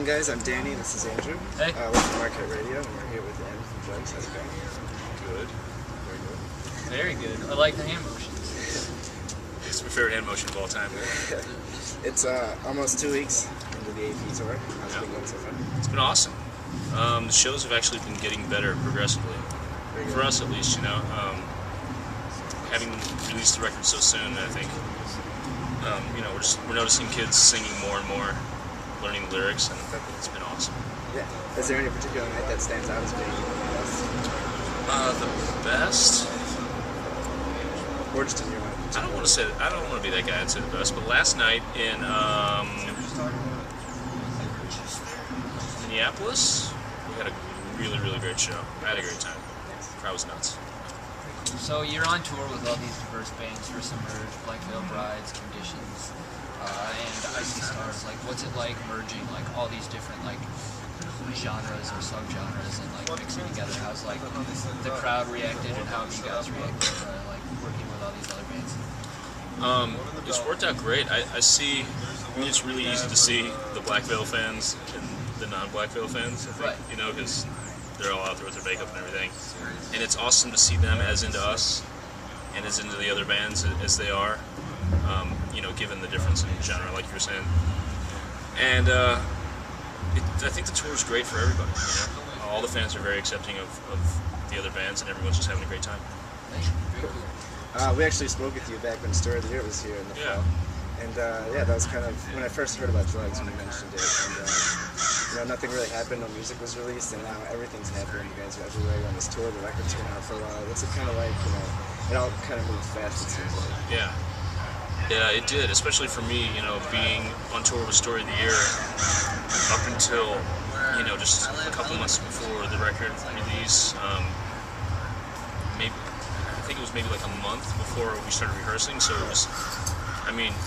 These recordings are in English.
guys, I'm Danny, this is Andrew. Hey. We're from Marquette Radio, and we're here with M from D.R.U.G.S. How's it going? Good. Very good. I like the hand motions. It's my favorite hand motion of all time. It's almost 2 weeks into the AP tour. How's it been going so far? It's been awesome. The shows have actually been getting better progressively. For us, at least, you know. Having released the record so soon, I think, you know, we're noticing kids singing more and more, learning the lyrics, and it's been awesome. Yeah. Is there any particular night that stands out as being the best? The best? Or just in your mind? I don't want to be that guy and say the best, but last night in Minneapolis, we had a really, really great show. I had a great time. The crowd was nuts. So you're on tour with all these diverse bands, First Emerge, Black Veil Brides, Conditions, and Icy Stars. Like, what's it like merging like all these different like genres or subgenres and like mixing together? How's like the crowd reacted, and how have you guys reacted to like working with all these other bands? It's worked out great. I mean, it's really easy to see the Black Veil fans and the non-Black Veil fans, I think, Right. you know, because they're all out there with their makeup and everything. And it's awesome to see them as into us and as into the other bands as they are, you know, given the difference in genre, like you were saying. And I think the tour is great for everybody, you know. All the fans are very accepting of the other bands, and everyone's just having a great time. Very cool. We actually spoke with you back when Story of the Year was here in the fall. And yeah, that was kind of when I first heard about D.R.U.G.S. when you mentioned it. And you know, nothing really happened, no music was released, and now everything's happening. You guys are everywhere, you're on this tour, the record's been out for a while. What's it kind of like, you know, it all kind of moves fast, it seems like. Yeah. Yeah, it did, especially for me, you know, being on tour with Story of the Year up until, you know, just a couple months before the record release. I think it was maybe like a month before we started rehearsing, so it was, I mean,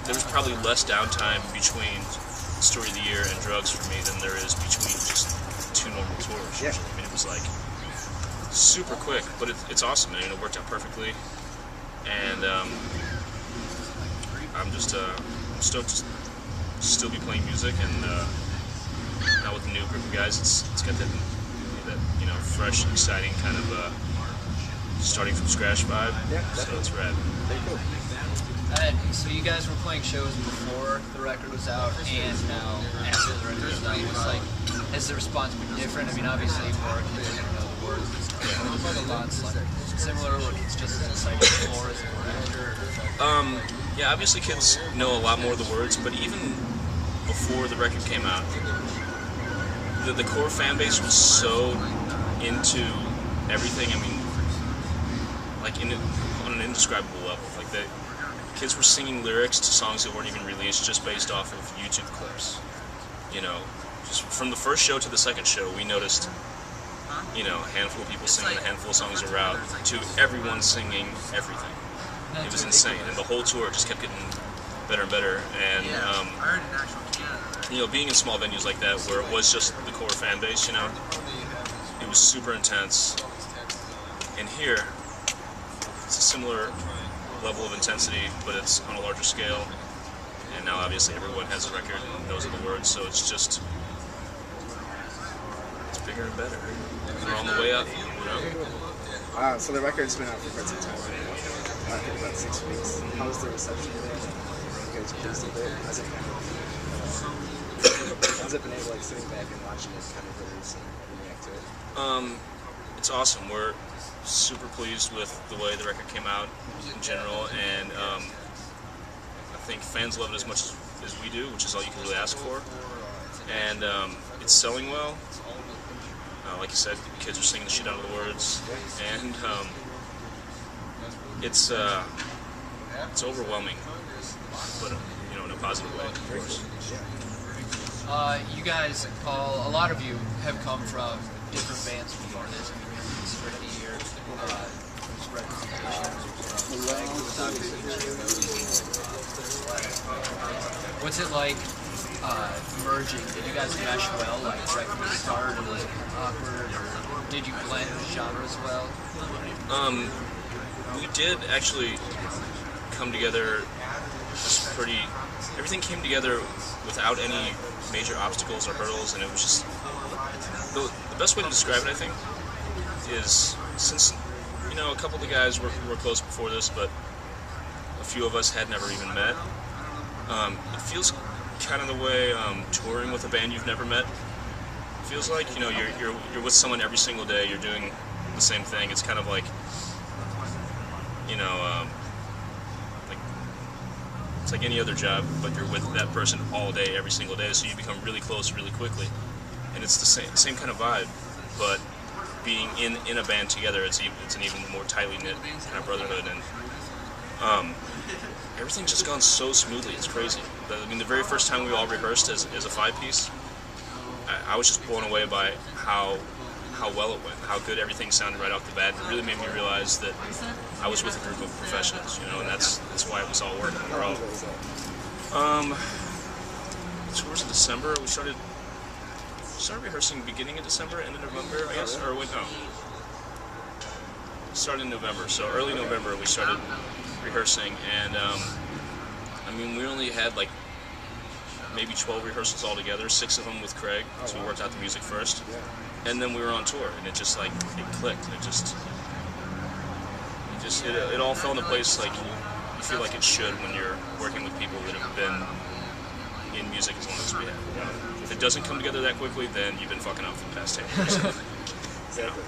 there was probably less downtime between Story of the Year and D.R.U.G.S. for me than there is between just two normal tours. Yeah. I mean, it was like super quick, but it's awesome, man. It worked out perfectly, and I'm just I'm stoked to still be playing music, and now with the new group of guys, it's got that you know, fresh, exciting kind of starting from scratch vibe. Yeah, so it's rad. Very cool. So you guys were playing shows before the record was out, and now after the record was out. It's like, has the response been different? I mean, obviously more kids don't know the words. But a lot's like similar, or it's just as exciting before as after. Yeah, obviously kids know a lot more of the words, but even before the record came out, the core fan base was so into everything. I mean, like on an indescribable level. Like the kids were singing lyrics to songs that weren't even released just based off of YouTube clips. You know, just from the first show to the second show, we noticed, you know, a handful of people singing a handful of songs are out to everyone singing everything. It was insane, and the whole tour just kept getting better and better. And you know, being in small venues like that, where it was just the core fan base, you know, it was super intense. And here, it's a similar level of intensity, but it's on a larger scale. And now, obviously, everyone has a record and knows the words, so it's just it's bigger and better. We're on the way up, you know. So the record's been out for quite some time. I think about 6 weeks. How's the reception been? You guys pleased with it? How's it been able, like, sitting back and watching it kind of release and react to it? It's awesome. We're super pleased with the way the record came out in general, and I think fans love it as much as we do, which is all you can really ask for. And it's selling well. Like you said, kids are singing the shit out of the words, and it's overwhelming, but you know, in a positive way, of course. You guys, a lot of you have come from different bands before this. I mean, Story of the Year, what's it like merging? Did you guys mesh well, like right from the start, or was it awkward, or did you blend genres well? We did actually come together just pretty. Everything came together without any major obstacles or hurdles, and it was just the best way to describe it, I think, is since a couple of the guys were close before this, but a few of us had never even met. It feels kind of the way touring with a band you've never met feels like. You're with someone every single day. You're doing the same thing. It's kind of like it's like any other job, but you're with that person all day, every single day. So you become really close really quickly, and it's the same kind of vibe. But being in a band together, it's an even more tightly knit kind of brotherhood, and everything's just gone so smoothly. It's crazy. The very first time we all rehearsed as a 5-piece, I was just blown away by how well it went, how good everything sounded right off the bat. It really made me realize that I was with a group of professionals, and that's why it was all working. How long ago was that? Tours in December. We started rehearsing beginning of December, end of November, I guess. Or wait, no. Started in November. So early November we started rehearsing, and we only had like maybe 12 rehearsals altogether, 6 of them with Craig, so we worked out the music first. Yeah. And then we were on tour, and it just it clicked. It all fell into place like you feel like it should when you're working with people that have been in music as long as we have. If it doesn't come together that quickly, then you've been fucking up for the past 10 years. Exactly.